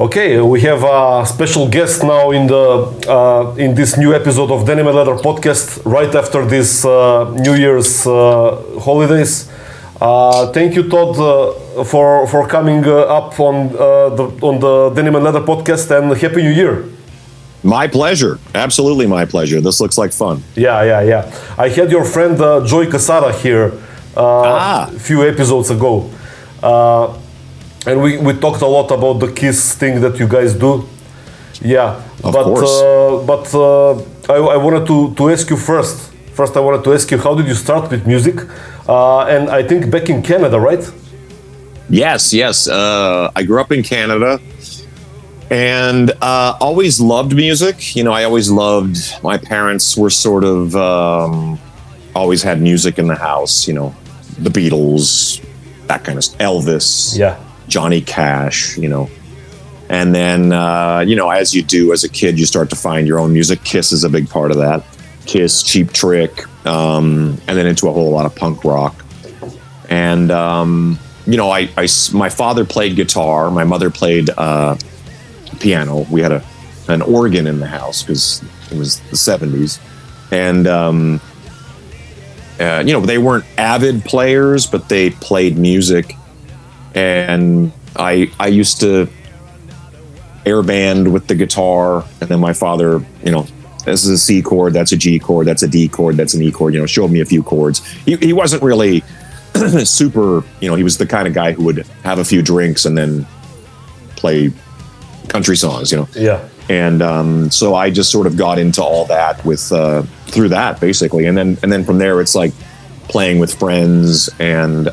Okay, we have a special guest now in this new episode of Denim and Leather Podcast, right after this New Year's holidays. Thank you, Todd, for coming up on the Denim and Leather Podcast, and Happy New Year. My pleasure. Absolutely my pleasure. This looks like fun. Yeah. I had your friend Joy Casara here a few episodes ago. And we talked a lot about the Kiss thing that you guys do. Yeah. Of course. But I wanted to ask you first. First, I wanted to ask you, how did you start with music? And I think back in Canada, right? Yes. I grew up in Canada. And always loved music. You know, I always loved, my parents were sort of, always had music in the house, you know, the Beatles, that kind of stuff, Elvis, Johnny Cash, you know. And then, you know, as you do as a kid, you start to find your own music. Kiss is a big part of that. Kiss, Cheap Trick, and then into a whole lot of punk rock. And, you know, my father played guitar. My mother played piano. We had an organ in the house because it was the 70s. And, you know, they weren't avid players, but they played music. And I used to air band with the guitar. And then my father, you know, this is a C chord, that's a G chord, that's a D chord, that's an E chord, you know, showed me a few chords. He wasn't really super, you know, he was the kind of guy who would have a few drinks and then play country songs, you know. Yeah. And so I just sort of got into all that with through that basically, and then from there it's like playing with friends and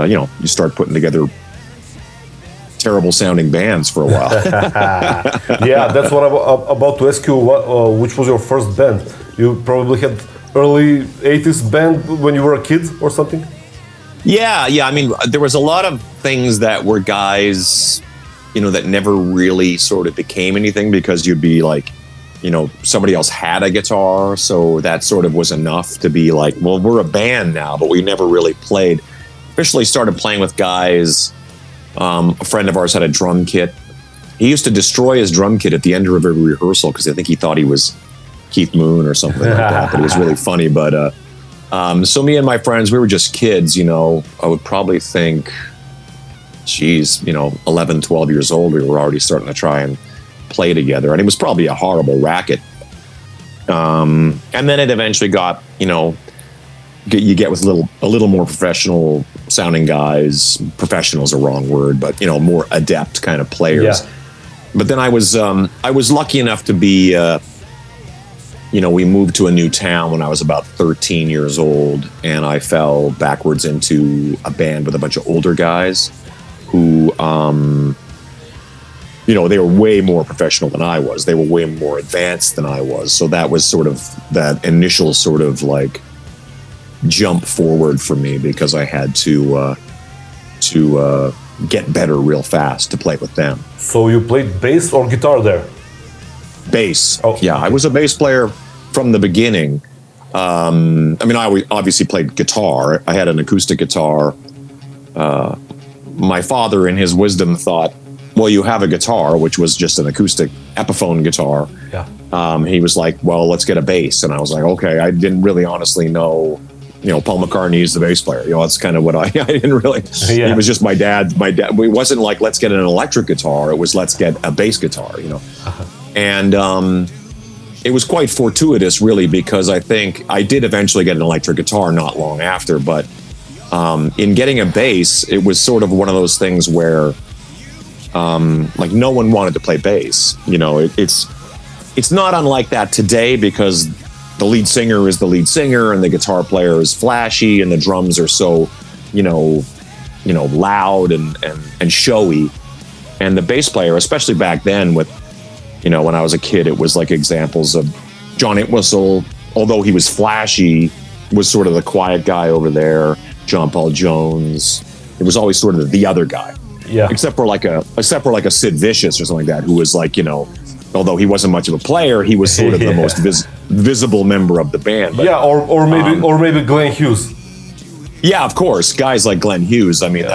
you know, you start putting together terrible sounding bands for a while. Yeah, that's what I'm about to ask you. Which was your first band? You probably had early 80s band when you were a kid or something? Yeah. I mean, there was a lot of things that were guys, you know, that never really sort of became anything because you'd be like, you know, somebody else had a guitar. So that sort of was enough to be like, well, we're a band now, but we never really played. Officially started playing with guys. A friend of ours had a drum kit. He used to destroy his drum kit at the end of every rehearsal because I think he thought he was Keith Moon or something like that. But it was really funny. But so me and my friends, we were just kids, you know. I would probably think, geez, you know, 11, 12 years old, we were already starting to try and play together. And it was probably a horrible racket. And then it eventually got, you know, you get with a little more professional sounding guys. Professional is a wrong word, but, you know, more adept kind of players. Yeah. But then I was lucky enough to be, you know, we moved to a new town when I was about 13 years old, and I fell backwards into a band with a bunch of older guys who, you know, they were way more professional than I was. They were way more advanced than I was. So that was sort of that initial sort of like jump forward for me because I had to get better real fast to play with them. So you played bass or guitar there? Bass. Oh, yeah, I was a bass player from the beginning. I mean, I obviously played guitar. I had an acoustic guitar. My father, in his wisdom, thought, well, you have a guitar, which was just an acoustic Epiphone guitar. Yeah. He was like, well, let's get a bass. And I was like, okay. I didn't really honestly know, you know, Paul McCartney is the bass player. You know, that's kind of what I didn't really. Yeah. It was just my dad. It wasn't like, let's get an electric guitar. It was, let's get a bass guitar, you know. Uh-huh. And it was quite fortuitous, really, because I think I did eventually get an electric guitar not long after. But in getting a bass, it was sort of one of those things where, like, no one wanted to play bass. You know, it's not unlike that today because the lead singer is the lead singer and the guitar player is flashy and the drums are so, you know, loud and showy. And the bass player, especially back then with, you know, when I was a kid, it was like examples of John Entwistle, although he was flashy, was sort of the quiet guy over there. John Paul Jones. It was always sort of the other guy. Yeah. Except for like a Sid Vicious or something like that, who was like, you know, although he wasn't much of a player, he was sort of the most visible member of the band. But, yeah, or maybe Glenn Hughes. Yeah, of course, guys like Glenn Hughes. I mean,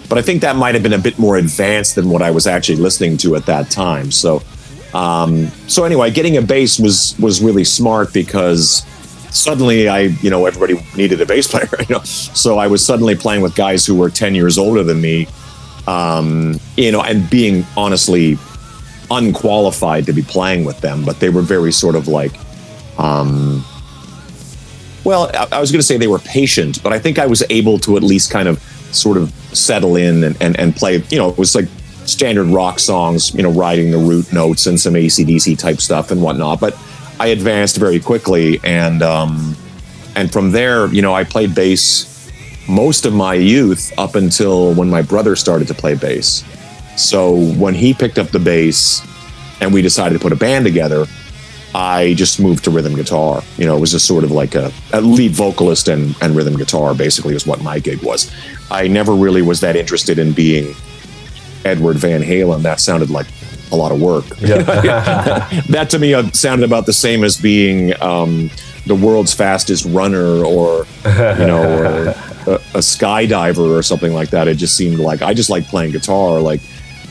But I think that might have been a bit more advanced than what I was actually listening to at that time. So anyway, getting a bass was really smart because suddenly everybody needed a bass player, So I was suddenly playing with guys who were 10 years older than me, and being honestly unqualified to be playing with them, but they were very sort of like, I was going to say they were patient, but I think I was able to at least kind of sort of settle in and play, it was like standard rock songs, riding the root notes and some AC/DC type stuff and whatnot. But I advanced very quickly, and from there, I played bass most of my youth up until when my brother started to play bass. So when he picked up the bass and we decided to put a band together, I just moved to rhythm guitar. It was just sort of like a lead vocalist and rhythm guitar basically was what my gig was. I never really was that interested in being Edward Van Halen. That sounded like a lot of work. Yeah. That to me sounded about the same as being the world's fastest runner or or a skydiver or something like that. It just seemed like I just liked playing guitar, like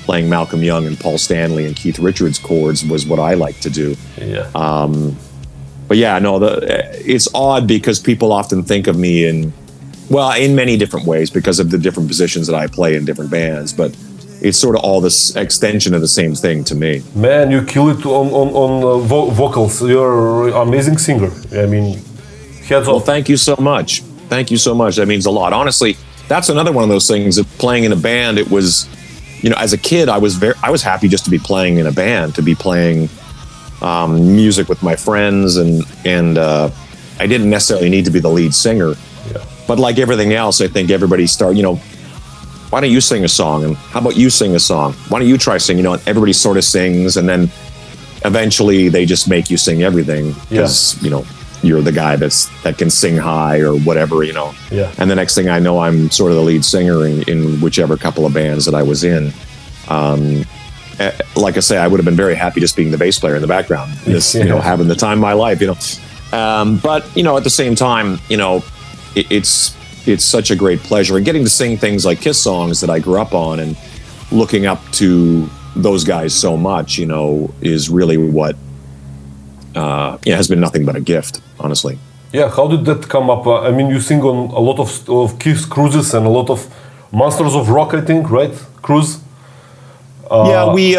playing Malcolm Young and Paul Stanley and Keith Richards chords was what I liked to do. Yeah. But yeah, no, it's odd because people often think of me in many different ways because of the different positions that I play in different bands, but it's sort of all this extension of the same thing to me. Man, you kill it on vocals. You're an amazing singer. I mean, heads off. Well, thank you so much. Thank you so much. That means a lot. Honestly, that's another one of those things that playing in a band, it was, as a kid, I was happy just to be playing in a band, to be playing music with my friends, and I didn't necessarily need to be the lead singer. Yeah. But like everything else, I think everybody why don't you sing a song? And how about you sing a song? Why don't you try singing? Everybody sort of sings, and then eventually they just make you sing everything because, you're the guy that can sing high or whatever, Yeah. And the next thing I know, I'm sort of the lead singer in whichever couple of bands that I was in. Like I say, I would have been very happy just being the bass player in the background, just, having the time of my life, But, at the same time, it's such a great pleasure. And getting to sing things like Kiss songs that I grew up on and looking up to those guys so much, is really what has been nothing but a gift, honestly. Yeah, how did that come up? I mean, you sing on a lot of Kiss cruises and a lot of Monsters of Rock, I think, right? Cruise? We...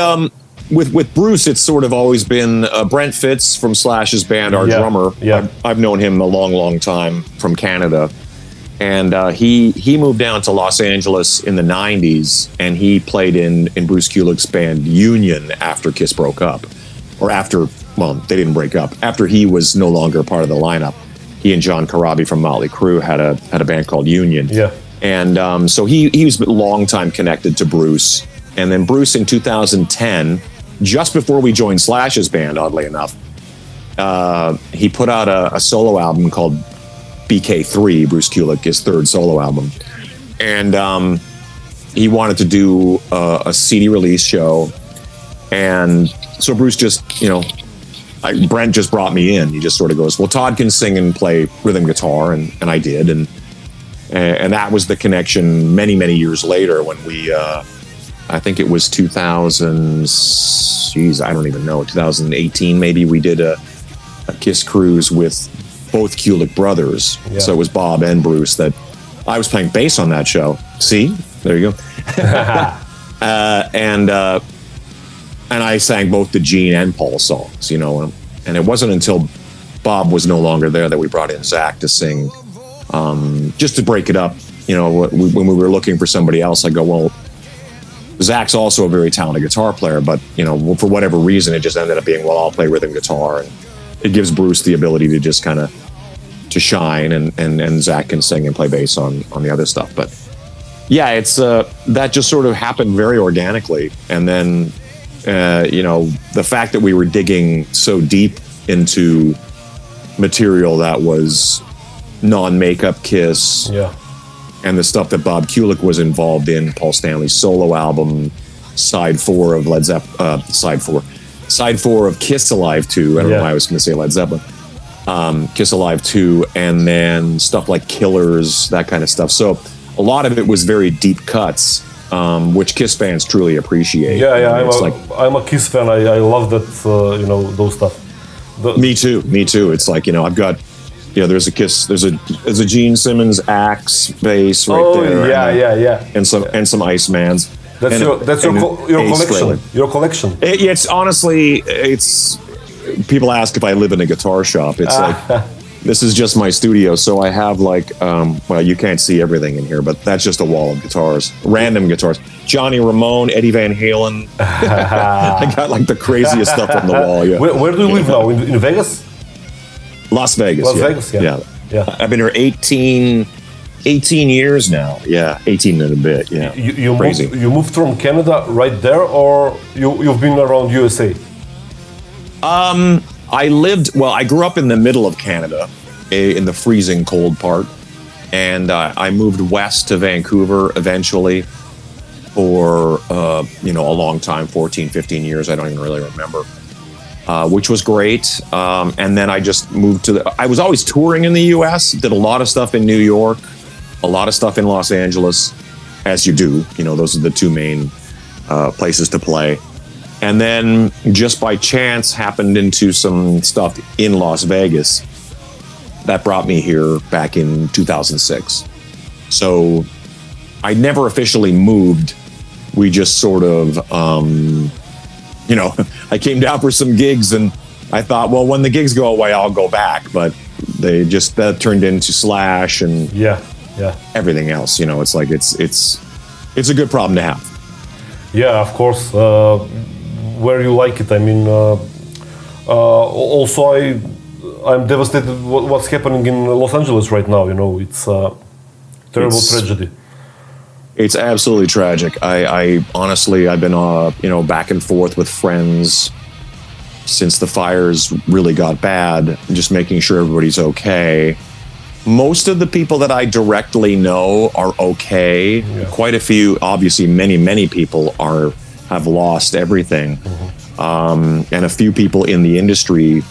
With Bruce, it's sort of always been Brent Fitz from Slash's band, our drummer. Yeah. I've known him a long, long time from Canada. And he moved down to Los Angeles in the 90s, and he played in Bruce Kulick's band Union after Kiss broke up. Or after, they didn't break up. After he was no longer part of the lineup, he and John Corabi from Motley Crue had a band called Union. Yeah. And so he was a long time connected to Bruce. And then Bruce in 2010, just before we joined Slash's band, oddly enough, he put out a solo album called BK3, Bruce Kulick, his third solo album. And he wanted to do a CD release show. And so Bruce just, Brent just brought me in. He just sort of goes, well, Todd can sing and play rhythm guitar. And I did. And that was the connection many, many years later when we... I think it was 2018 maybe, we did a Kiss cruise with both Kulick brothers. Yeah. So it was Bob and Bruce that I was playing bass on that show. See? There you go. And I sang both the Gene and Paul songs, and it wasn't until Bob was no longer there that we brought in Zach to sing. Just to break it up, when we were looking for somebody else, I go, well, Zach's also a very talented guitar player, but, for whatever reason, it just ended up being, well, I'll play rhythm guitar. And it gives Bruce the ability to just kind of to shine, and Zach can sing and play bass on the other stuff. But yeah, it's that just sort of happened very organically. And then, the fact that we were digging so deep into material that was non-makeup Kiss. Yeah. And the stuff that Bob Kulick was involved in, Paul Stanley's solo album, side 4 of Led Zeppelin, side 4 of Kiss Alive 2. I don't know why I was going to say Led Zeppelin. Kiss Alive 2, and then stuff like Killers, that kind of stuff. So a lot of it was very deep cuts, which Kiss fans truly appreciate. I'm a Kiss fan. I love that, those stuff. Me too. It's like, I've got, there's a Kiss, there's a Gene Simmons Axe bass right there. And some Icemans. That's your collection. Your collection. It's honestly, people ask if I live in a guitar shop. It's like, this is just my studio. So I have like, you can't see everything in here, but that's just a wall of guitars, random guitars. Johnny Ramone, Eddie Van Halen. I got like the craziest stuff on the wall. Yeah. Where do you live now? In Vegas? Las Vegas. Vegas, yeah. I've been here 18 years now. Yeah, 18 and a bit. Yeah. You moved from Canada right there, or you've been around USA? I grew up in the middle of Canada, in the freezing cold part, and I moved west to Vancouver eventually for a long time, 14, 15 years. I don't even really remember, which was great. And then I just moved I was always touring in the US, did a lot of stuff in New York, a lot of stuff in Los Angeles, as you do. Those are the two main places to play. And then just by chance happened into some stuff in Las Vegas that brought me here back in 2006. So I never officially moved. We just sort of, I came down for some gigs and I thought, well, when the gigs go away, I'll go back. But that turned into Slash and everything else. It's like, it's a good problem to have. Yeah, of course. Where you like it. I mean, also I'm devastated what's happening in Los Angeles right now. It's a terrible tragedy. It's absolutely tragic. I honestly, I've been back and forth with friends since the fires really got bad, just making sure everybody's okay. Most of the people that I directly know are okay. Yeah. Quite a few, obviously, many people have lost everything. Mm-hmm. And a few people in the industry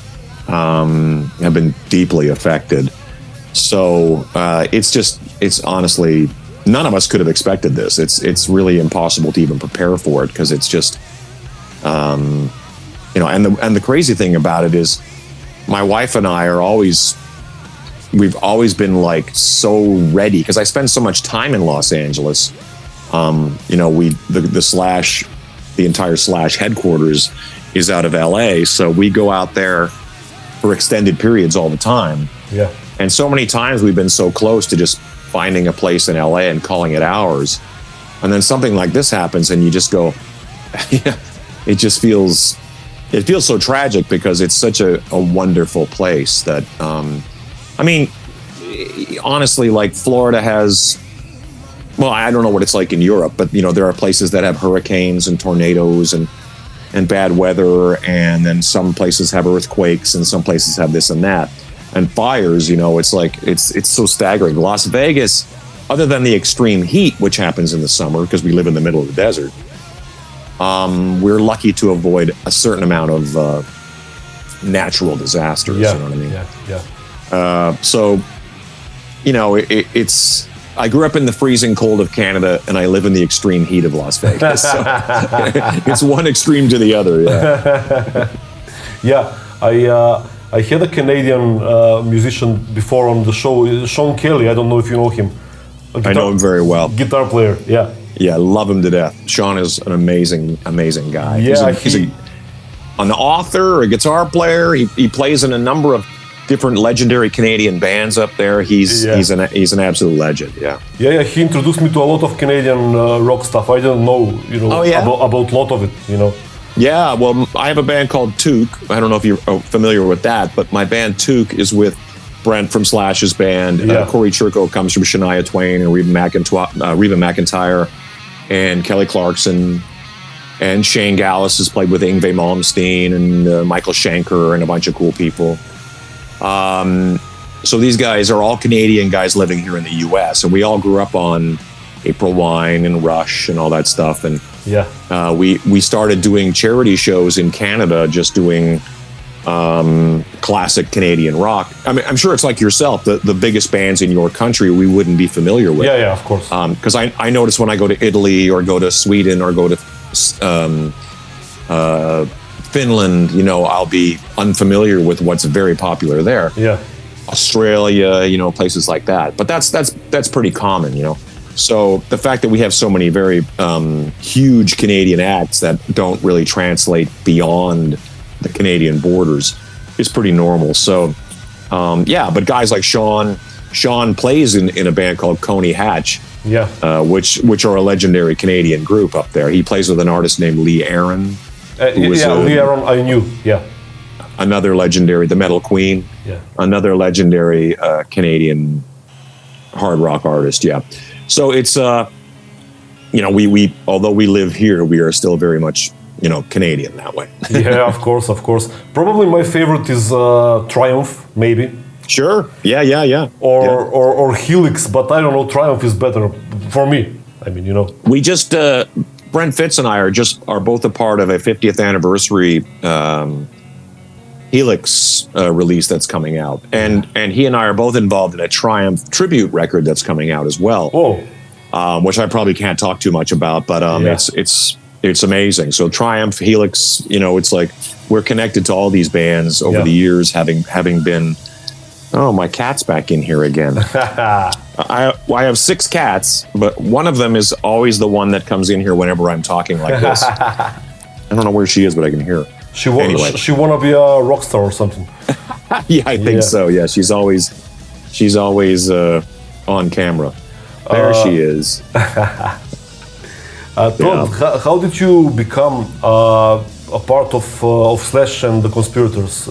have been deeply affected. So it's honestly, none of us could have expected this. It's really impossible to even prepare for it because it's just, and the crazy thing about it is my wife and I we've always been like so ready because I spend so much time in Los Angeles. The entire Slash headquarters is out of LA. So we go out there for extended periods all the time. Yeah. And so many times we've been so close to just finding a place in LA and calling it ours. And then something like this happens and you just go, it feels so tragic because it's such a wonderful place that, honestly, like Florida has, well, I don't know what it's like in Europe, but there are places that have hurricanes and tornadoes and bad weather, and then some places have earthquakes and some places have this and that. And fires, it's like it's so staggering. Las Vegas, other than the extreme heat, which happens in the summer because we live in the middle of the desert, we're lucky to avoid a certain amount of natural disasters. Yeah. You know what I mean? Yeah. So, it's. I grew up in the freezing cold of Canada, and I live in the extreme heat of Las Vegas. So it's one extreme to the other. Yeah. Yeah. I had a Canadian musician before on the show, Sean Kelly. I don't know if you know him. I know him very well. Guitar player. Yeah. Yeah, I love him to death. Sean is an amazing guy. Yeah, he's an author, a guitar player. He plays in a number of different legendary Canadian bands up there. He's an absolute legend. Yeah. Yeah. He introduced me to a lot of Canadian rock stuff. I didn't know, about a lot of it. Yeah. Well, I have a band called Took. I don't know if you're familiar with that, but my band Took is with Brent from Slash's band. Yeah. Corey Churko comes from Shania Twain and Reba McEntire, and Kelly Clarkson. And Shane Gallus has played with Yngwie Malmsteen and Michael Schenker and a bunch of cool people. So these guys are all Canadian guys living here in the U.S. and we all grew up on April Wine and Rush and all that stuff. And we started doing charity shows in Canada, just doing classic Canadian rock. I mean, I'm sure it's like yourself, the biggest bands in your country we wouldn't be familiar with. Yeah, of course. Because I notice when I go to Italy or go to Sweden or go to Finland, you know, I'll be unfamiliar with what's very popular there. Yeah. Australia, you know, places like that. But that's pretty common, you know. So the fact that we have so many very huge Canadian acts that don't really translate beyond the Canadian borders is pretty normal. So, but guys like Sean plays in a band called Coney Hatch, which are a legendary Canadian group up there. He plays with an artist named Lee Aaron. Lee Aaron, I knew, another legendary, the Metal Queen, another legendary Canadian hard rock artist, So it's, you know, we although we live here, we are still very much, you know, Canadian that way. Yeah, of course. Probably my favorite is Triumph, maybe. Sure. Yeah. Or Helix, but I don't know. Triumph is better for me. I mean, you know. We just Brent Fitz and I are both a part of a 50th anniversary Helix release that's coming out, and he and I are both involved in a Triumph tribute record that's coming out as well. Which I probably can't talk too much about, but it's amazing. So Triumph, Helix, you know, it's like we're connected to all these bands over the years, having been. Oh, my cat's back in here again. I have 6 cats, but one of them is always the one that comes in here whenever I'm talking like this. I don't know where she is, but I can hear her. She wanna be a rock star or something. Yeah, I think so. Yeah, she's always on camera. There she is. Todd, how did you become a part of Slash and the Conspirators,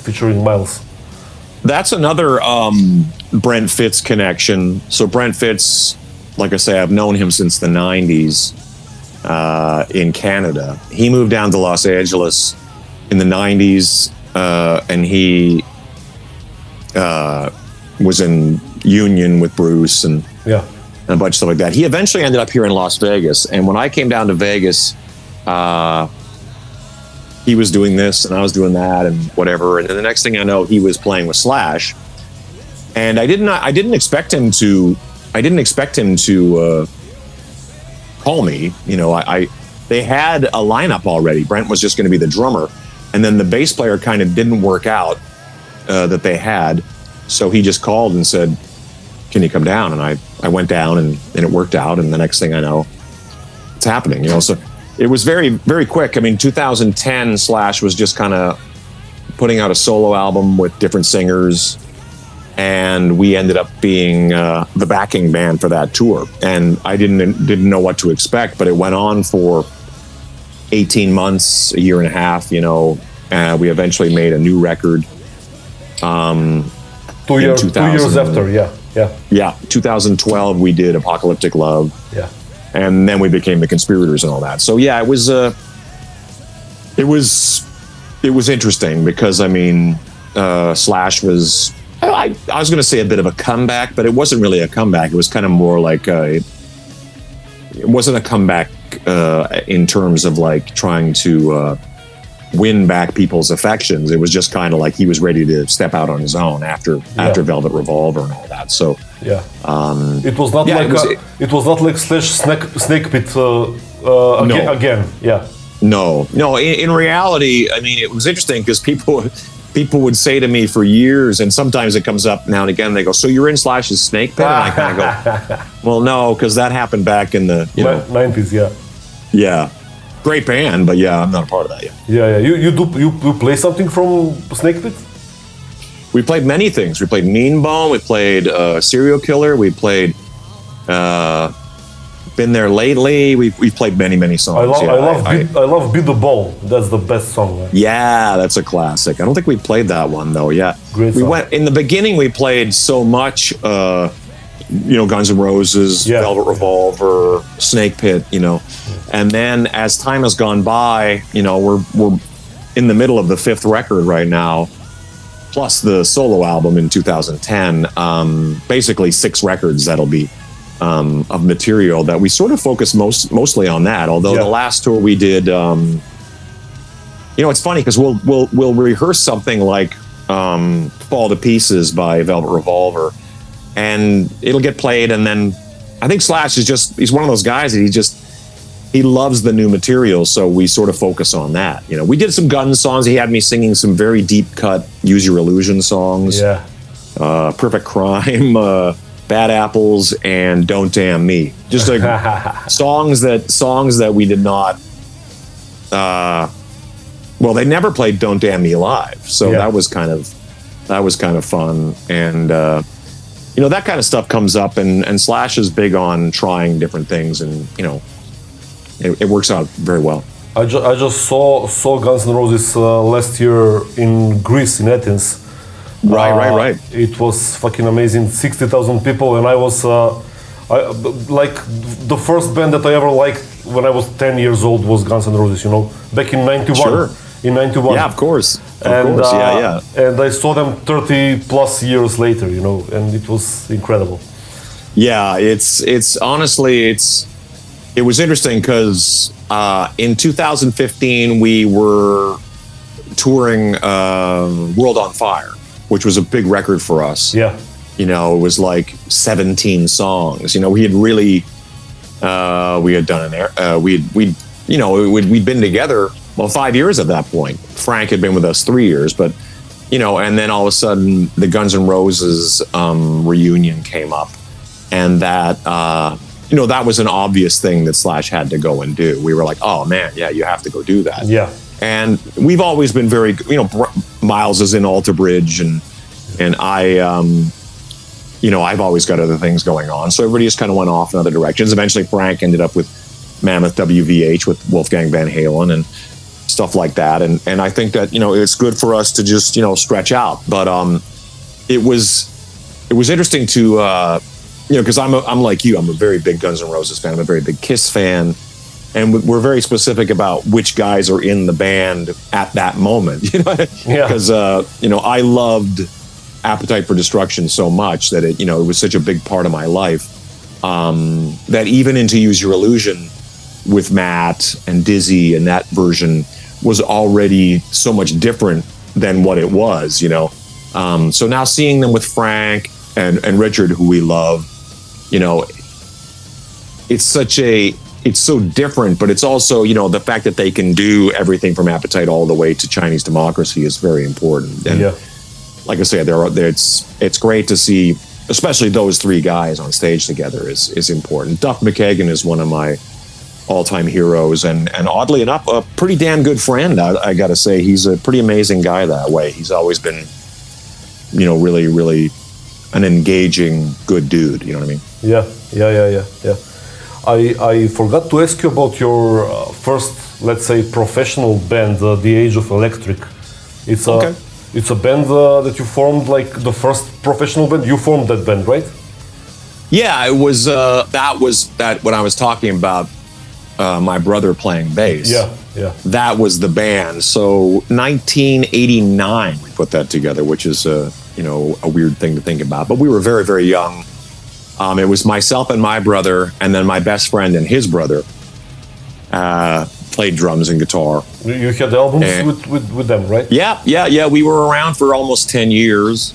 featuring Myles? That's another Brent Fitz connection. So Brent Fitz, like I say, I've known him since the 90s in Canada. He moved down to Los Angeles in the 90s, and he was in union with Bruce and a bunch of stuff like that. He eventually ended up here in Las Vegas. And when I came down to Vegas, he was doing this and I was doing that and whatever. And then the next thing I know, he was playing with Slash. And I didn't expect him to call me. You know, they had a lineup already. Brent was just going to be the drummer. And then the bass player kind of didn't work out that they had. So he just called and said, can you come down? And I went down and it worked out. And the next thing I know, it's happening, you know. So it was very, very quick. I mean, 2010, Slash was just kind of putting out a solo album with different singers. And we ended up being the backing band for that tour. And I didn't know what to expect, but it went on for 18 months, a year and a half, you know. We eventually made a new record. 2 years after, Yeah, 2012 we did Apocalyptic Love. Yeah. And then we became the Conspirators and all that. So yeah, it was interesting because I mean, Slash was I was going to say a bit of a comeback, but it wasn't really a comeback. It was kind of more like it wasn't a comeback in terms of like trying to win back people's affections. It was just kind of like he was ready to step out on his own after Velvet Revolver and all that. So it was not it was not like Slash Snake Pit again. Yeah. No. In reality, I mean, it was interesting because people would say to me for years, and sometimes it comes up now and again. They go, "So you're in Slash's Snake Pit?" And I kind of go, "Well, no, because that happened back in the 90s." Yeah. Great band, but I'm not a part of that yet. Yeah. You play something from Snake Pit? We played many things. We played Mean Bone. We played Serial Killer. We played Been There Lately. We played many songs. I love Beat the Ball. That's the best song. Right? Yeah, that's a classic. I don't think we played that one though. Yeah, great song. In the beginning. We played so much. Guns N' Roses, Velvet Revolver, Snake Pit, and then as time has gone by, we're in the middle of the 5th record right now, plus the solo album in 2010, basically 6 records that'll be of material that we sort of focus mostly on that, although the last tour we did it's funny because we'll rehearse something like "Fall to Pieces" by Velvet Revolver, and it'll get played, and then I think Slash he's one of those guys that he loves the new material, so we sort of focus on that. We did some Guns songs. He had me singing some very deep cut Use Your Illusion songs. Yeah. Perfect Crime, Bad Apples, and Don't Damn Me. Just like songs that we did not. They never played Don't Damn Me live, so that was kind of fun, and that kind of stuff comes up, and Slash is big on trying different things, and it works out very well. I just saw Guns N' Roses last year in Greece, in Athens. Right. It was fucking amazing. 60,000 people, and I was like the first band that I ever liked when I was 10 years old was Guns N' Roses. Back in '91. Sure. In '91. Yeah, of course. Yeah. And I saw them 30 plus years later. And it was incredible. Yeah, it's honestly it was interesting because in 2015 we were touring World on Fire, which was a big record for us. Yeah. It was like 17 songs. We had really, we had done we'd been together, 5 years at that point. Frank had been with us 3 years, but, and then all of a sudden the Guns N' Roses reunion came up, and that was an obvious thing that Slash had to go and do. We were like, oh man, yeah, you have to go do that. Yeah. And we've always been very, Myles is in Alter Bridge, and I, I've always got other things going on. So everybody just kind of went off in other directions. Eventually Frank ended up with Mammoth WVH with Wolfgang Van Halen and stuff like that. And I think that, it's good for us to just, stretch out. But it was interesting to, because I'm like you, I'm a very big Guns N' Roses fan. I'm a very big Kiss fan. And we're very specific about which guys are in the band at that moment, because I loved Appetite for Destruction so much that it was such a big part of my life, that even into Use Your Illusion with Matt and Dizzy and that version was already so much different than what it was, so now seeing them with Frank and Richard, who we love, it's so different, but it's also, the fact that they can do everything from Appetite all the way to Chinese Democracy is very important. And like I say, it's great to see, especially those three guys on stage together is important. Duff McKagan is one of my all-time heroes, and oddly enough, a pretty damn good friend. I got to say, he's a pretty amazing guy that way. He's always been, really, really an engaging, good dude. You know what I mean? Yeah. I forgot to ask you about your first, let's say, professional band, The Age of Electric. It's a band that you formed, like the first professional band. You formed that band, right? Yeah, it was. That was when I was talking about my brother playing bass. Yeah. That was the band. So 1989, we put that together, which is a weird thing to think about. But we were very, very young. It was myself and my brother, and then my best friend and his brother played drums and guitar. You had albums with them, right? Yeah. We were around for almost 10 years.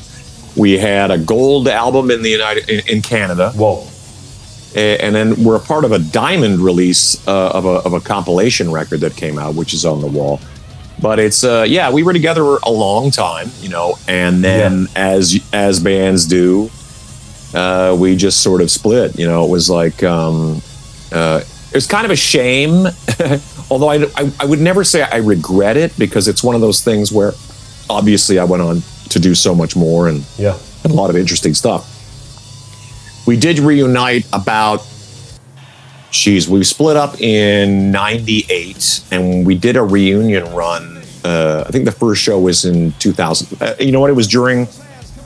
We had a gold album in Canada. Whoa. And then we're a part of a diamond release of a compilation record that came out, which is on the wall. But it's we were together a long time, and then as bands do, we just sort of split. It was like it was kind of a shame, although I would never say I regret it, because it's one of those things where obviously I went on to do so much more and a lot of interesting stuff. We did reunite we split up in 98, and we did a reunion run. I think the first show was in 2000. It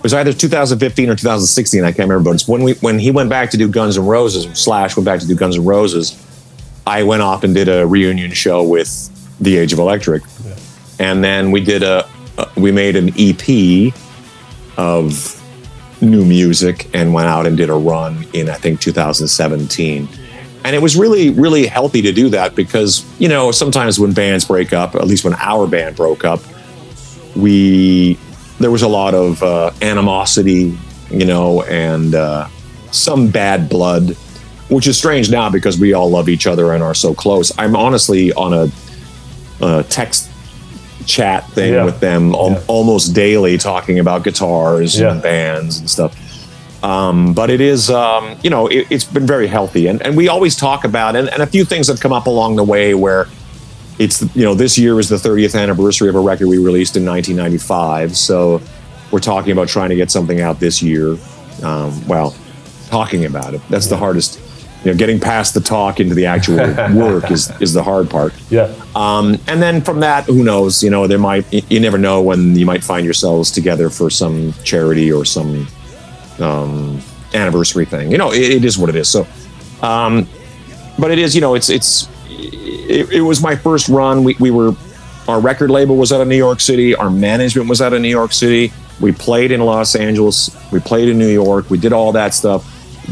was either 2015 or 2016, I can't remember, but it's when he went back to do Guns N' Roses, Slash went back to do Guns N' Roses, I went off and did a reunion show with The Age of Electric. Yeah. And then we made an EP of new music and went out and did a run in, I think, 2017. And it was really, really healthy to do that because, you know, sometimes when bands break up, at least when our band broke up, there was a lot of animosity, you know, and some bad blood, which is strange now because we all love each other and are so close. I'm honestly on a text chat thing with them almost daily, talking about guitars and bands and stuff. But it is, you know, it's been very healthy. And we always talk about, and a few things have come up along the way where it's, you know, this year is the 30th anniversary of a record we released in 1995. So we're talking about trying to get something out this year. Well, talking about it, that's the hardest. You know, getting past the talk into the actual work is the hard part. Yeah. And then from that, who knows? You know, you never know when you might find yourselves together for some charity or some anniversary thing. You know, it is what it is. So, but it is, you know, it was my first run. Our record label was out of New York City. Our management was out of New York City. We played in Los Angeles. We played in New York. We did all that stuff.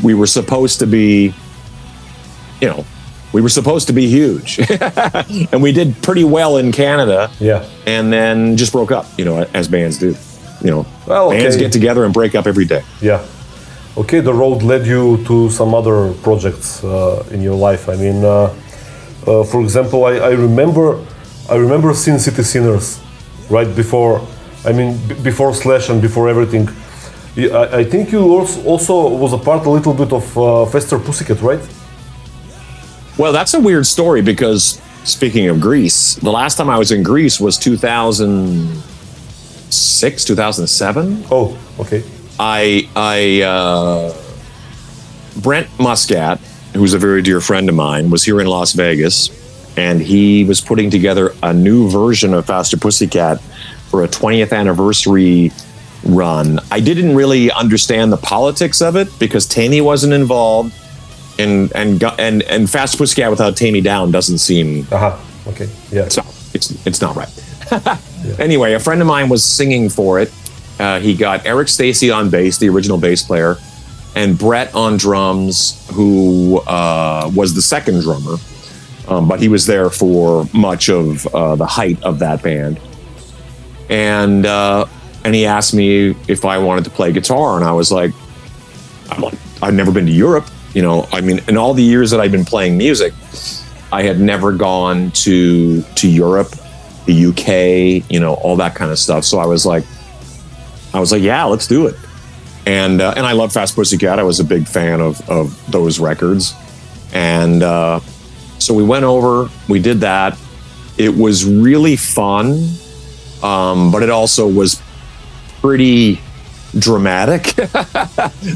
We were supposed to be, you know, huge. And we did pretty well in Canada. Yeah. And then just broke up, you know, as bands do. You know, bands get together and break up every day. Yeah. Okay, the road led you to some other projects in your life. I mean, for example, I remember Sin City Sinners, right before, before Slash and before everything. I think you also was a part a little bit of Fester Pussycat, right? Well, that's a weird story because speaking of Greece, the last time I was in Greece was 2006, 2007. Oh, okay. Brent Muscat, who's a very dear friend of mine, was here in Las Vegas, and he was putting together a new version of Faster Pussycat for a 20th anniversary run. I didn't really understand the politics of it because Tammy wasn't involved, and Faster Pussycat without Tammy down doesn't seem. Okay. Yeah. It's not right. Anyway, a friend of mine was singing for it. He got Eric Stacey on bass, the original bass player, and Brett on drums, who was the second drummer, but he was there for much of the height of that band. And he asked me if I wanted to play guitar, and I was like, I've never been to Europe. You know, I mean, in all the years that I've been playing music, I had never gone to Europe, the UK, you know, all that kind of stuff. So I was like, yeah, let's do it. And I love Fast Pussycat. I was a big fan of those records. And so we went over, we did that. It was really fun, but it also was pretty dramatic.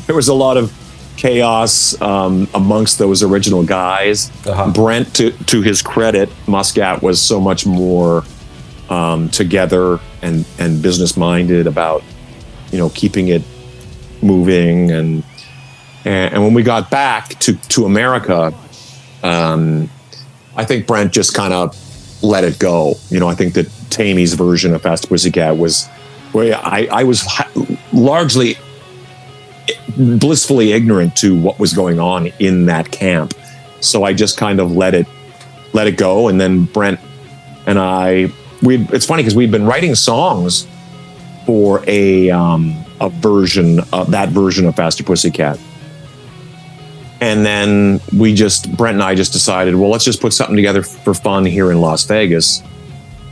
There was a lot of chaos amongst those original guys. Brent, to his credit, Muscat was so much more together and business-minded about, you know, keeping it moving. And when we got back to America, I think Brent just kind of let it go. You know, I think that Tammy's version of Fast Pussycat was where I was largely blissfully ignorant to what was going on in that camp. So I just kind of let it go. And then Brent and it's funny because we'd been writing songs for a version of that version of Faster Pussycat. And then Brent and I just decided, well, let's just put something together for fun here in Las Vegas,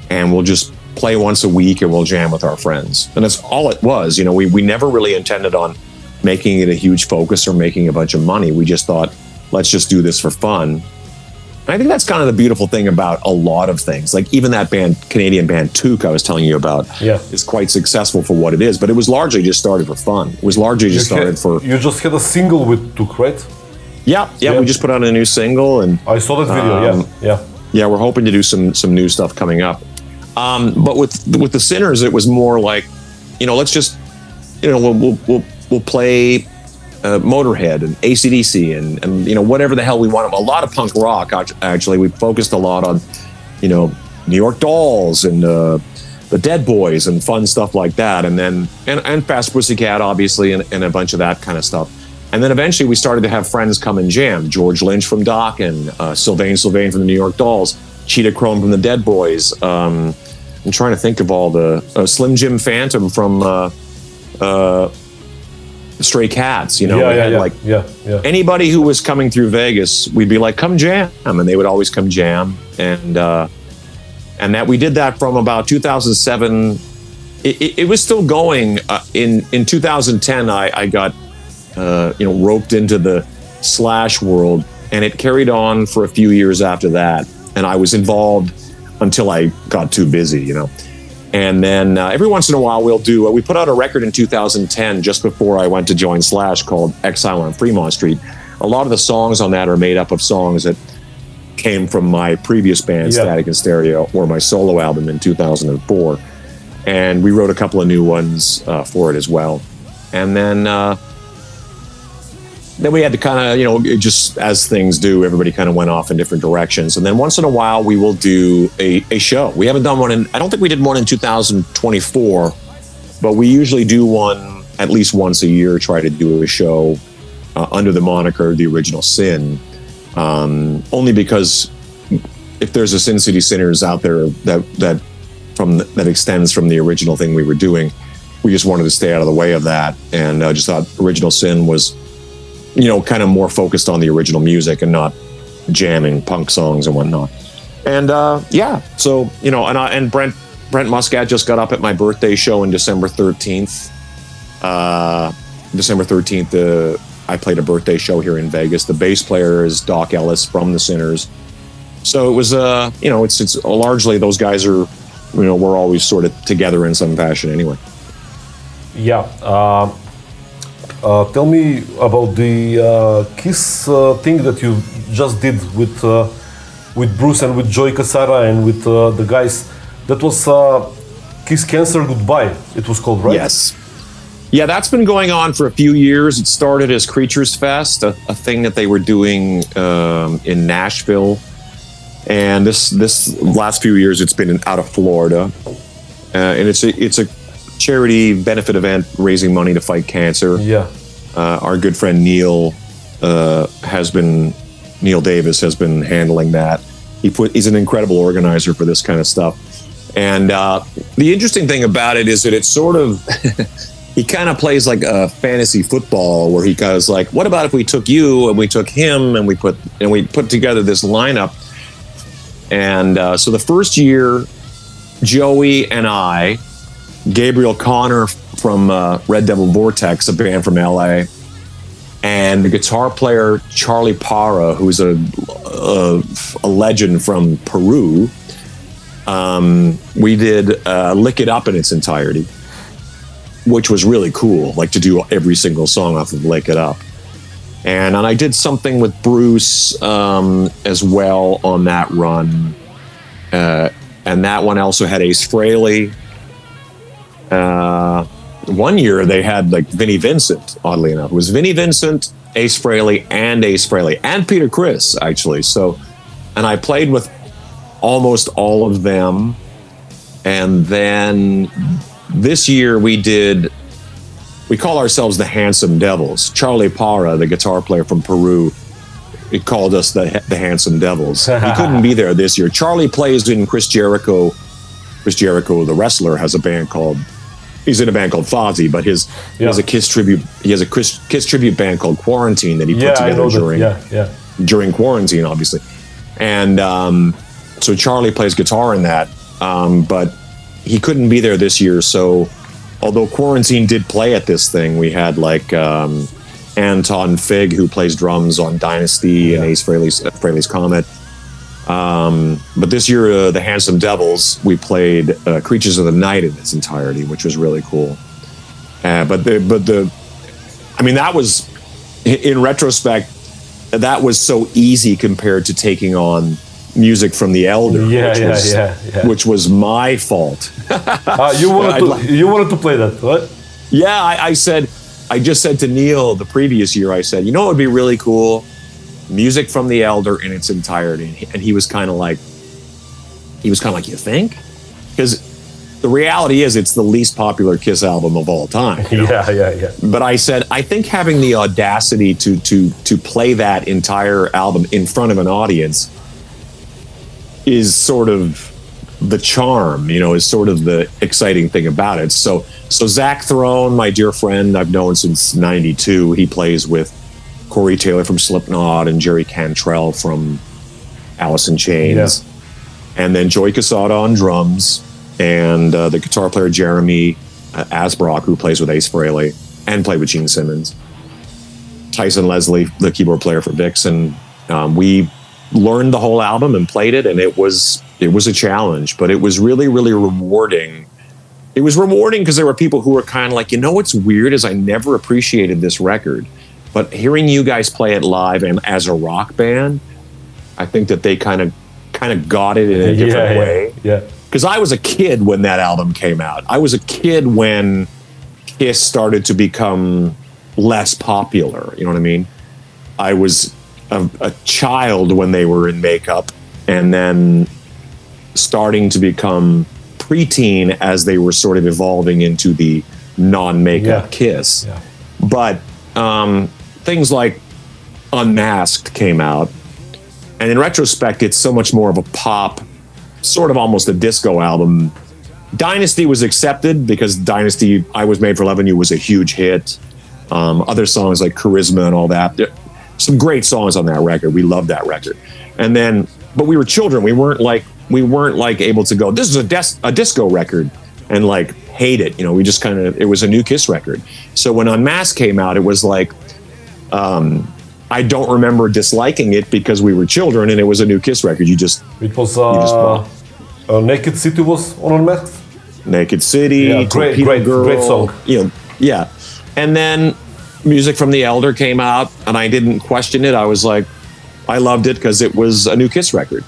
and we'll just play once a week and we'll jam with our friends. And that's all it was. You know, we never really intended on making it a huge focus or making a bunch of money. We just thought, let's just do this for fun. And I think that's kind of the beautiful thing about a lot of things. Like even that band, Canadian band Took I was telling you about, is quite successful for what it is, but it was largely just started for fun. It was largely just started for... You just had a single with Took, right? Yeah, we just put out a new single, and I saw that video. Yeah, we're hoping to do some new stuff coming up. But with the Sinners, it was more like, you know, let's just, you know, we'll play Motorhead and AC/DC and you know, whatever the hell we want. A lot of punk rock, actually. We focused a lot on, you know, New York Dolls and the Dead Boys and fun stuff like that, and then Fast Pussycat, obviously, and a bunch of that kind of stuff. And then eventually we started to have friends come and jam. George Lynch from Dokken, Sylvain from the New York Dolls, Cheetah Chrome from the Dead Boys. I'm trying to think of all the Slim Jim Phantom from Stray Cats. You know, anybody who was coming through Vegas, we'd be like, "Come jam," and they would always come jam. And that we did that from about 2007. It was still going. In 2010, I got roped into the Slash world, and it carried on for a few years after that. And I was involved until I got too busy, you know. And then every once in a while we put out a record in 2010, just before I went to join Slash, called Exile on Fremont Street. A lot of the songs on that are made up of songs that came from my previous band, Static and Stereo, or my solo album in 2004. And we wrote a couple of new ones for it as well. And then we had to kind of, just as things do, everybody kind of went off in different directions. And then once in a while, we will do a show. We haven't done one I don't think we did one in 2024, but we usually do one at least once a year, try to do a show under the moniker The Original Sin. Only because if there's a Sin City Sinners out there that extends from the original thing we were doing, we just wanted to stay out of the way of that. And I just thought Original Sin was, kind of more focused on the original music and not jamming punk songs and whatnot. And so, and Brent Muscat just got up at my birthday show in December 13th. December 13th, I played a birthday show here in Vegas. The bass player is Doc Ellis from the Sinners. So it was, it's largely those guys are, we're always sort of together in some fashion anyway. Yeah. Tell me about the Kiss thing that you just did with Bruce and with Joey Cassara and with the guys. That was Kiss Cancer Goodbye, it was called, right? Yes. Yeah, that's been going on for a few years. It started as Creatures Fest, a thing that they were doing in Nashville. And this last few years, it's been out of Florida. And it's a charity benefit event raising money to fight cancer. Yeah. Our good friend Neil Davis has been handling that. He's an incredible organizer for this kind of stuff. And the interesting thing about it is that it's sort of he kind of plays like a fantasy football, where he goes like, what about if we took you and we took him and we put together this lineup. And so the first year, Joey and I, Gabriel Connor from Red Devil Vortex, a band from LA, and the guitar player Charlie Parra, who's a legend from Peru, we did Lick It Up in its entirety, which was really cool, like to do every single song off of Lick It Up. And I did something with Bruce as well on that run. And that one also had Ace Frehley. One year they had like Vinnie Vincent, oddly enough. It was Vinnie Vincent, Ace Frehley, and Peter Criss, actually. So, and I played with almost all of them. And then this year we call ourselves the Handsome Devils. Charlie Parra, the guitar player from Peru, he called us the Handsome Devils. He couldn't be there this year. Charlie plays in Chris Jericho. Chris Jericho, the wrestler, has a band called. He's in a band called Fozzy, but he has a Kiss tribute. He has a Kiss tribute band called Quarantine that he put together during quarantine, obviously. And so Charlie plays guitar in that, but he couldn't be there this year. So although Quarantine did play at this thing, we had like Anton Fig, who plays drums on Dynasty and Ace Frehley's Comet. But this year, the Handsome Devils, we played Creatures of the Night in its entirety, which was really cool. But that was, in retrospect, that was so easy compared to taking on music from the Elder, which was my fault. You wanted to play that, what? Yeah, I just said to Neil the previous year, I said, what would be really cool? Music from the Elder in its entirety. And he was kind of like, you think? Because the reality is it's the least popular Kiss album of all time. You know? Yeah. But I said, I think having the audacity to play that entire album in front of an audience is sort of the charm, you know, is sort of the exciting thing about it. So Zach Throne, my dear friend, I've known since '92. He plays with Corey Taylor from Slipknot and Jerry Cantrell from Alice in Chains. Yeah. And then Joey Quesada on drums, and the guitar player Jeremy Asbrock, who plays with Ace Frehley and played with Gene Simmons. Tyson Leslie, the keyboard player for Vixen. We learned the whole album and played it, and it was a challenge, but it was really, really rewarding. It was rewarding because there were people who were kind of like, you know what's weird is I never appreciated this record, but hearing you guys play it live and as a rock band, I think that they kind of got it in a different way. Yeah. Because I was a kid when that album came out. I was a kid when Kiss started to become less popular. You know what I mean? I was a child when they were in makeup, and then starting to become preteen as they were sort of evolving into the non-makeup Kiss. Yeah. But things like Unmasked came out, and in retrospect, it's so much more of a pop, sort of almost a disco album. Dynasty was accepted because Dynasty, I Was Made for Loving You was a huge hit. Other songs like Charisma and all that. Some great songs on that record. We loved that record. And then, but we were children. We weren't like able to go, this is a disco record and like hate it. You know, we just kind of, it was a new Kiss record. So when Unmasked came out, it was like, I don't remember disliking it because we were children and it was a new Kiss record. It was Naked City was on Unmasked. Naked City, great song. You know, yeah. And then Music from the Elder came out, and I didn't question it. I was like, I loved it because it was a new Kiss record.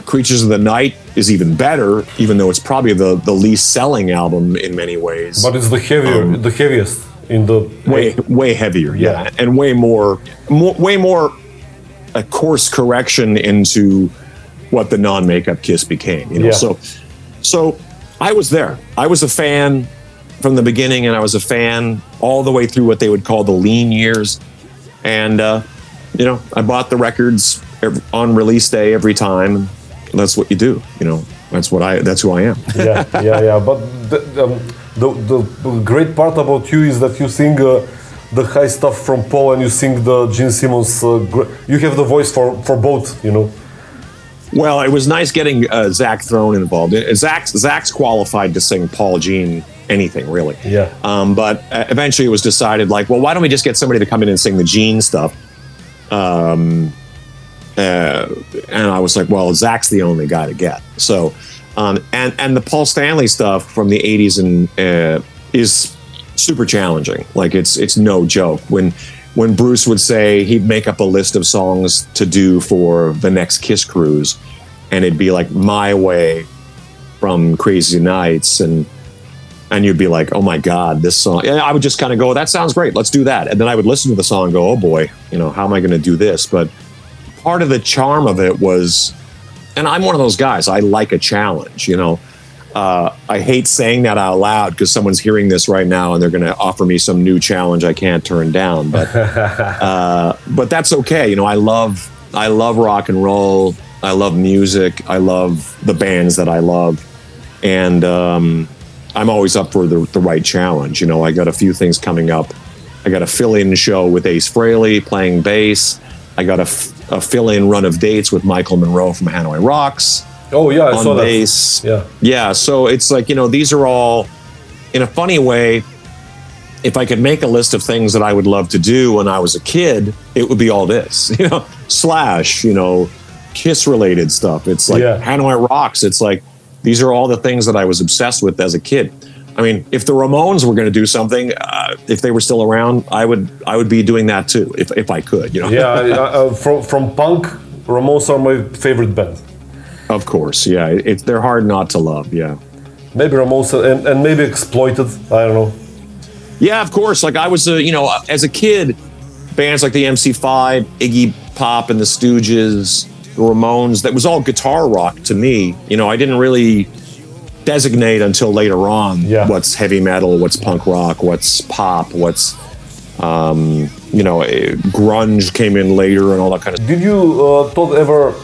Creatures of the Night is even better, even though it's probably the least selling album in many ways. But it's the heaviest in the way heavier, yeah, and way more a course correction into what the non-makeup Kiss became. You know, so I was there. I was a fan from the beginning, and I was a fan all the way through what they would call the lean years. And you know, I bought the records on release day every time. And that's what you do. You know, that's who I am. yeah. But the great part about you is that you sing the high stuff from Paul and you sing the Gene Simmons. You have the voice for both. You know. Well, it was nice getting Zach Throne involved. Zach's qualified to sing Paul, Gene, anything really. Yeah. But eventually it was decided, like, well, why don't we just get somebody to come in and sing the Gene stuff? And I was like, well, Zach's the only guy to get. So, and the Paul Stanley stuff from the '80s and is super challenging. Like it's no joke. When Bruce would say he'd make up a list of songs to do for the next Kiss cruise, and it'd be like My Way from Crazy Nights, and you'd be like, oh my God, this song. And I would just kind of go, that sounds great, let's do that. And then I would listen to the song and go, oh boy, you know, how am I going to do this? But part of the charm of it was, and I'm one of those guys, I like a challenge, you know. I hate saying that out loud because someone's hearing this right now and they're going to offer me some new challenge I can't turn down. But that's okay. You know, I love rock and roll. I love music. I love the bands that I love. And I'm always up for the right challenge. You know, I got a few things coming up. I got a fill-in show with Ace Frehley playing bass. I got a fill-in run of dates with Michael Monroe from Hanoi Rocks. Oh yeah, I saw bass. That. Yeah. So it's like, you know, these are all, in a funny way, if I could make a list of things that I would love to do when I was a kid, it would be all this, you know, Slash, you know, Kiss related stuff. It's like Hanoi Rocks. It's like, these are all the things that I was obsessed with as a kid. I mean, if the Ramones were going to do something, if they were still around, I would be doing that too, if I could, you know. Yeah, from punk, Ramones are my favorite band. Of course, yeah. They're hard not to love, yeah. Maybe Ramones and maybe Exploited, I don't know. Yeah, of course. Like I was, you know, as a kid, bands like the MC5, Iggy Pop and the Stooges, the Ramones, that was all guitar rock to me. You know, I didn't really designate until later on what's heavy metal, what's punk rock, what's pop, what's grunge came in later and all that kind of. Did you Todd ever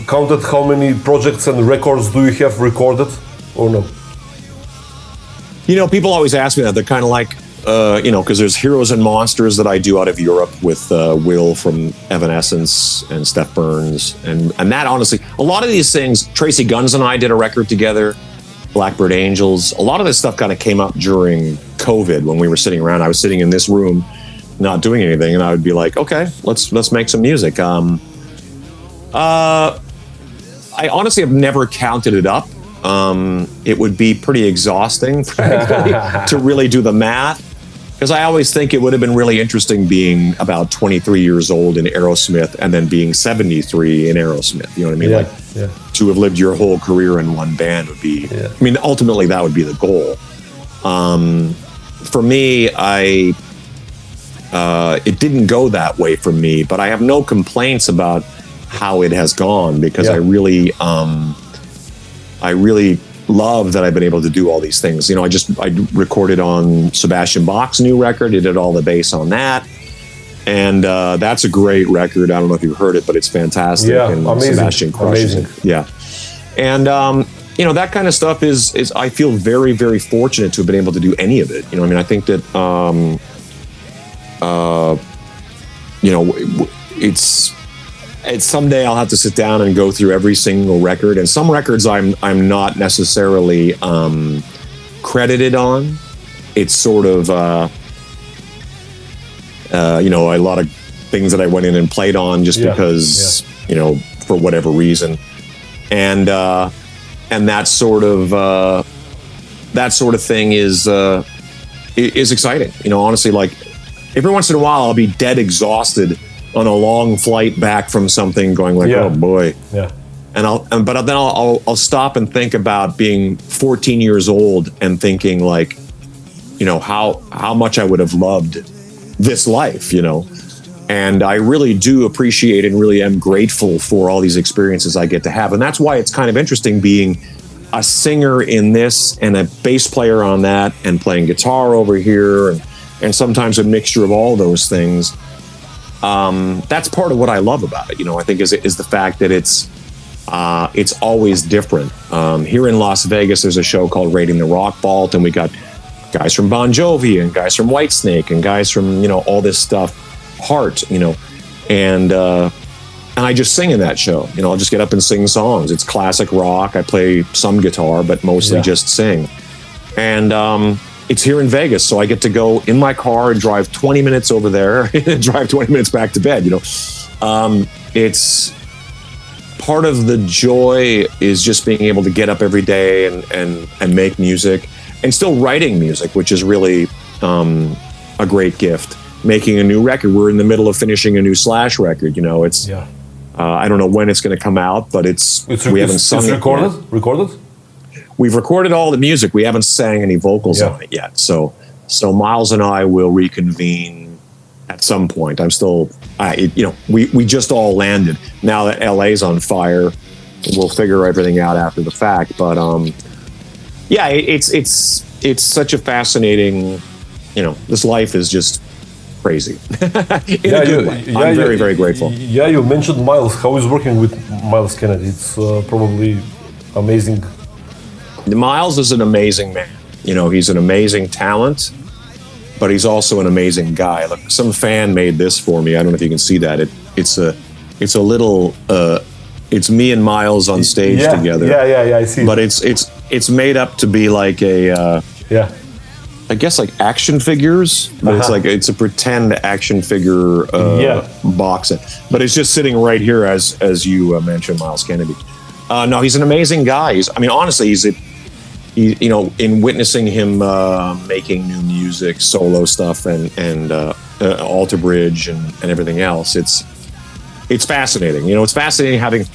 counted how many projects and records do you have recorded or no? People always ask me that. They're kind of like, because there's Heroes and Monsters that I do out of Europe with Will from Evanescence and Steph Burns. And that, honestly, a lot of these things, Tracy Guns and I did a record together, Blackbird Angels. A lot of this stuff kind of came up during COVID when we were sitting around. I was sitting in this room not doing anything, and I would be like, okay, let's make some music. I honestly have never counted it up. It would be pretty exhausting, frankly, to really do the math. Because I always think it would have been really interesting being about 23 years old in Aerosmith and then being 73 in Aerosmith. You know what I mean? To have lived your whole career in one band would be, I mean, ultimately that would be the goal. For me, it didn't go that way for me, but I have no complaints about how it has gone because I really love that I've been able to do all these things. I recorded on Sebastian Bach's new record. I did all the bass on that. And that's a great record. I don't know if you've heard it, but it's fantastic. Yeah, and amazing. Sebastian crushes it. Yeah. And, that kind of stuff is I feel very, very fortunate to have been able to do any of it. I think that, it's someday I'll have to sit down and go through every single record, and some records I'm not necessarily credited on. It's sort of a lot of things that I went in and played on just because for whatever reason, and that sort of thing is exciting. Honestly, like every once in a while I'll be dead exhausted on a long flight back from something, going like, oh boy. Yeah. But then I'll stop and think about being 14 years old and thinking like, how much I would have loved this life, And I really do appreciate and really am grateful for all these experiences I get to have. And that's why it's kind of interesting being a singer in this and a bass player on that and playing guitar over here and sometimes a mixture of all those things. That's part of what I love about it, I think is the fact that it's always different. Here in Las Vegas, there's a show called Raiding the Rock Vault, and we got guys from Bon Jovi and guys from Whitesnake and guys from, all this stuff, Heart, and I just sing in that show. I'll just get up and sing songs. It's classic rock. I play some guitar, but mostly just sing. And, it's here in Vegas, so I get to go in my car and drive 20 minutes over there and drive 20 minutes back to bed, It's part of the joy is just being able to get up every day and make music and still writing music, which is really a great gift. Making a new record. We're in the middle of finishing a new Slash record, It's I don't know when it's going to come out, but we haven't sung it recorded? Yet. Recorded? We've recorded all the music. We haven't sang any vocals on it yet. So Myles and I will reconvene at some point. I'm still, we just all landed. Now that LA's on fire, we'll figure everything out after the fact. But it's such a fascinating, this life is just crazy. In a good way. I'm very, very grateful. Yeah, you mentioned Myles. How is working with Myles Kennedy? It's probably amazing. Myles is an amazing man. He's an amazing talent, but he's also an amazing guy. Look, some fan made this for me. I don't know if you can see that. It's a little. It's me and Myles on stage together. Yeah. I see. But it's made up to be like I guess like action figures. But it's a pretend action figure box. But it's just sitting right here as you mentioned, Myles Kennedy. No, he's an amazing guy. Honestly, in witnessing him making new music, solo stuff, and Alter Bridge and everything else, it's fascinating. It's fascinating having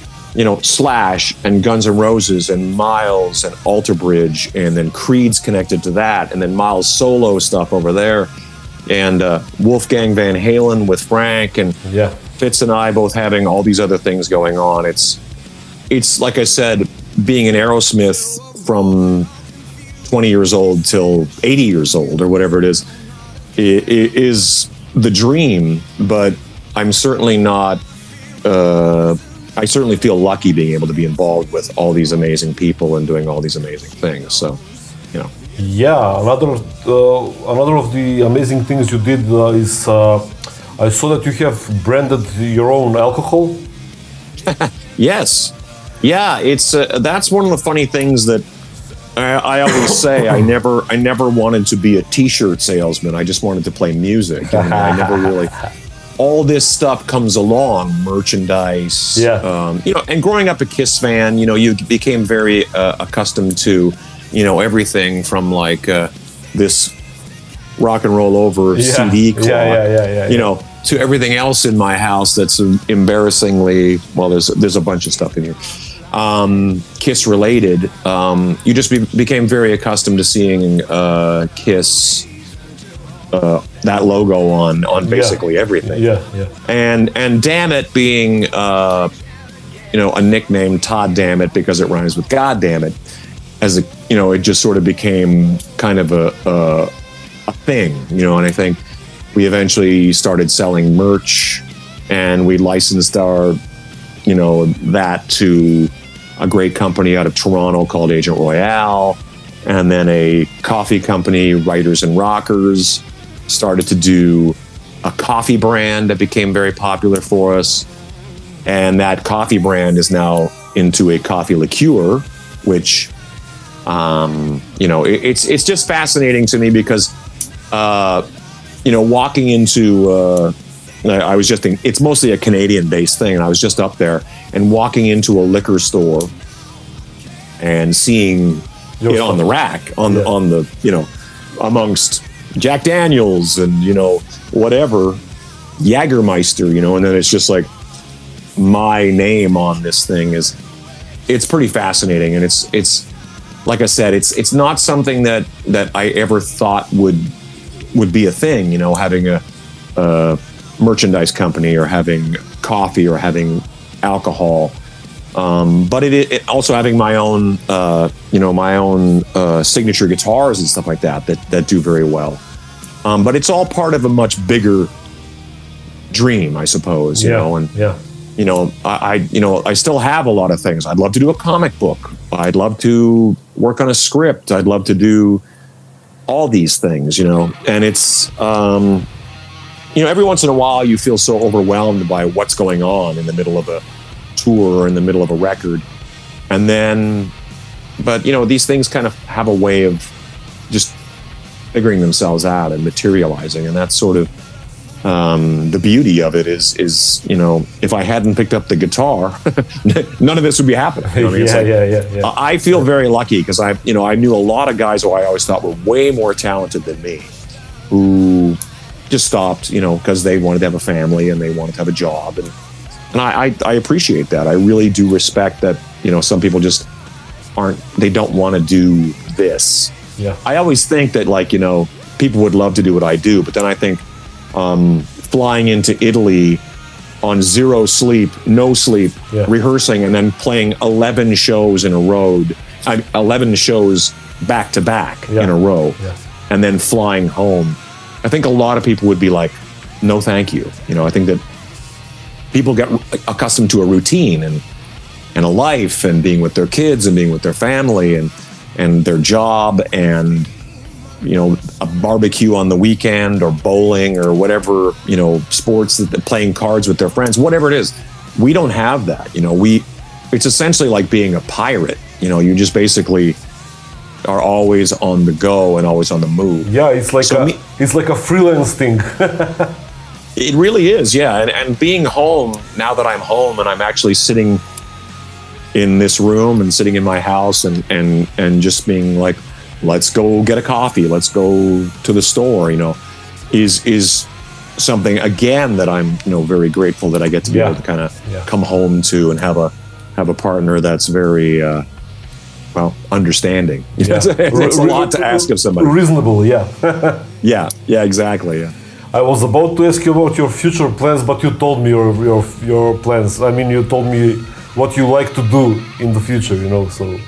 Slash and Guns N' Roses and Myles and Alter Bridge, and then Creed's connected to that, and then Myles' solo stuff over there, and Wolfgang Van Halen with Frank, and Fitz and I both having all these other things going on. It's like I said, being in Aerosmith from 20 years old till 80 years old or whatever it is the dream, but I'm certainly not, I certainly feel lucky being able to be involved with all these amazing people and doing all these amazing things. So, you know. Yeah, another of the amazing things you did is I saw that you have branded your own alcohol. Yes. Yeah, it's that's one of the funny things that I always say. I never wanted to be a T-shirt salesman. I just wanted to play music. And I never really. All this stuff comes along, merchandise. Yeah. You know, and growing up a Kiss fan, you know, you became very accustomed to, you know, everything from like this rock and roll over CD clock, you know, to everything else in my house that's embarrassingly, well, there's a bunch of stuff in here. Kiss related. You just became very accustomed to seeing Kiss, that logo on basically everything. Yeah. And Damn It being, you know, a nickname, Todd Damn It, because it rhymes with God Damn It. As a, you know, it just sort of became kind of a thing, you know, and I think we eventually started selling merch and we licensed our, you know, that to a great company out of Toronto called Agent Royale. And then a coffee company, Writers and Rockers, started to do a coffee brand that became very popular for us. And that coffee brand is now into a coffee liqueur, which, you know, it's just fascinating to me because, you know, walking into, I was just thinking, it's mostly a Canadian-based thing, and I was just up there and walking into a liquor store and seeing it on the rack, on the, you know, amongst Jack Daniels and, you know, whatever, Jägermeister, you know, and then it's just like my name on this thing it's pretty fascinating. And it's like I said, it's not something that I ever thought would be a thing, you know, having a merchandise company or having coffee or having alcohol. But it also having my own, you know, my own signature guitars and stuff like that do very well. But it's all part of a much bigger dream, I suppose, you know, and, you know, I still have a lot of things. I'd love to do a comic book. I'd love to work on a script. I'd love to do all these things, you know, and it's, you know, every once in a while you feel so overwhelmed by what's going on in the middle of a tour or in the middle of a record. And then, but, you know, these things kind of have a way of just figuring themselves out and materializing. And that's sort of, the beauty of it is, you know, if I hadn't picked up the guitar, none of this would be happening. You know what I mean? I feel very lucky because I knew a lot of guys who I always thought were way more talented than me, who just stopped, you know, because they wanted to have a family and they wanted to have a job. And I appreciate that. I really do respect that, you know, some people just they don't want to do this. Yeah. I always think that, like, you know, people would love to do what I do, but then I think, flying into Italy on zero sleep, no sleep, rehearsing, and then playing 11 shows in a row, 11 shows back to back in a row, and then flying home. I think a lot of people would be like, no, thank you. You know, I think that people get accustomed to a routine and a life and being with their kids and being with their family and their job and, you know, a barbecue on the weekend or bowling or whatever, you know, sports, that they're playing cards with their friends, whatever it is. We don't have that. You know, it's essentially like being a pirate. You know, you just basically are always on the go and always on the move. Yeah, it's like a freelance thing. It really is, yeah. And being home, now that I'm home and I'm actually sitting in this room and sitting in my house and just being like, let's go get a coffee, let's go to the store, you know, is something, again, that I'm, you know, very grateful that I get to be able to kind of come home to and have a partner that's very, well, understanding. It's a lot to ask of somebody. Reasonable, yeah, exactly, yeah. I was about to ask you about your future plans, but you told me your plans. I mean, you told me what you like to do in the future, you know, so...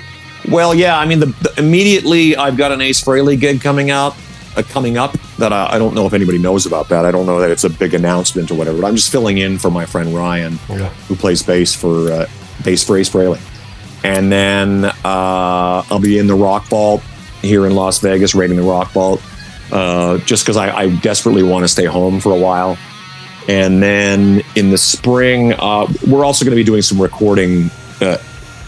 Well, yeah, I mean, immediately I've got an Ace Frehley gig coming up that I don't know if anybody knows about that. I don't know that it's a big announcement or whatever, but I'm just filling in for my friend Ryan, who plays bass for Ace Frehley. And then I'll be in the Rock Vault here in Las Vegas, raiding the Rock Vault, just because I desperately want to stay home for a while. And then in the spring, we're also going to be doing some recording.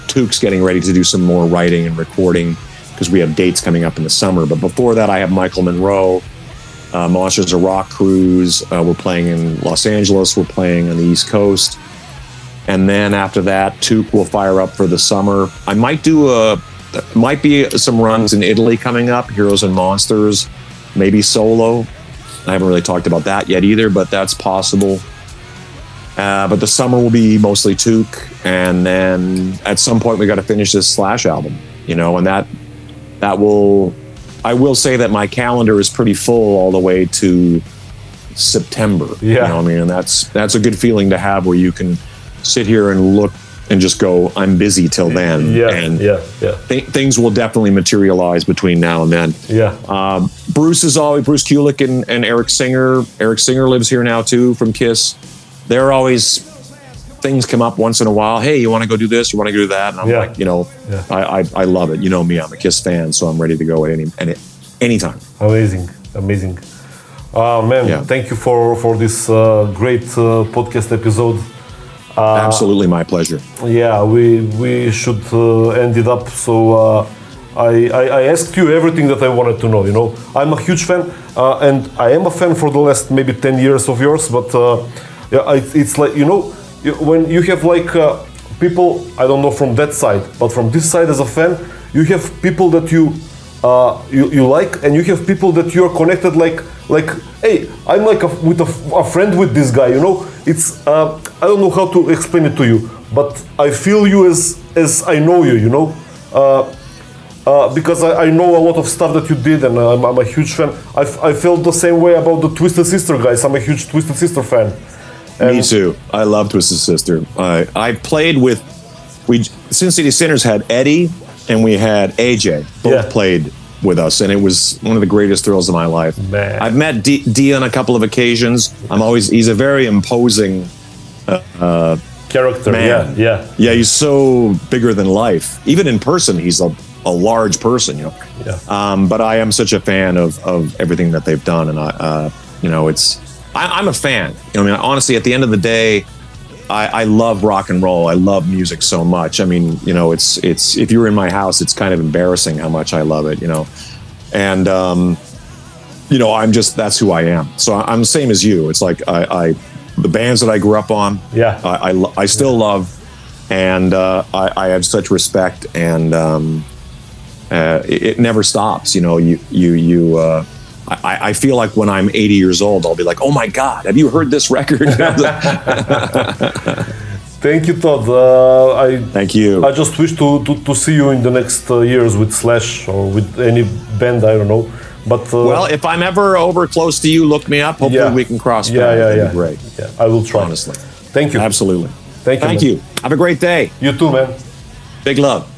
Took's getting ready to do some more writing and recording because we have dates coming up in the summer. But before that, I have Michael Monroe, Monsters of Rock Cruise. We're playing in Los Angeles. We're playing on the East Coast. And then after that, Took will fire up for the summer. I might be some runs in Italy coming up, Heroes and Monsters, maybe solo. I haven't really talked about that yet either, but that's possible. But the summer will be mostly Took, and then at some point we got to finish this Slash album, and that will. I will say that my calendar is pretty full all the way to September. Yeah, and that's a good feeling to have, where you can sit here and look and just go, I'm busy till then. Things will definitely materialize between now and then. Bruce Kulick and Eric Singer. Eric Singer lives here now too, from Kiss. They're always, things come up once in a while. Hey, you want to go do this? You want to go do that? And I'm like, I love it. You know me, I'm a Kiss fan, so I'm ready to go at anytime. Amazing. Man, thank you for this great podcast episode. Absolutely, my pleasure. Yeah, we should end it up. So I asked you everything that I wanted to know. I'm a huge fan, and I am a fan for the last maybe 10 years of yours. But it's like when you have like people, I don't know from that side, but from this side as a fan, you have people that you like, and you have people that you are connected like hey, I'm like with a friend with this guy. It's I don't know how to explain it to you, but I feel you as I know you. Because I know a lot of stuff that you did, and I'm a huge fan. I felt the same way about the Twisted Sister guys. I'm a huge Twisted Sister fan. Me too. I love Twisted Sister. I played with, Sin City Sinners had Eddie and we had AJ. Both played with us, and it was one of the greatest thrills of my life. Man. I've met D on a couple of occasions. He's a very imposing character. Man. Yeah. He's so bigger than life. Even in person, he's a large person, but I am such a fan of everything that they've done, and I'm a fan. Honestly, at the end of the day, I love rock and roll. I love music so much. It's if you were in my house, it's kind of embarrassing how much I love it, and I'm just, that's who I am. So I'm the same as you. It's like the bands that I grew up on, I still love, and I have such respect, and it never stops. I feel like when I'm 80 years old, I'll be like, oh my God, have you heard this record? Thank you, Todd. Thank you. I just wish to see you in the next years with Slash or with any band, I don't know. But well, if I'm ever over close to you, look me up. Hopefully we can cross paths. That'd be great. Yeah, I will try. Honestly. Thank you. Absolutely. Thank you. Have a great day. You too, man. Big love.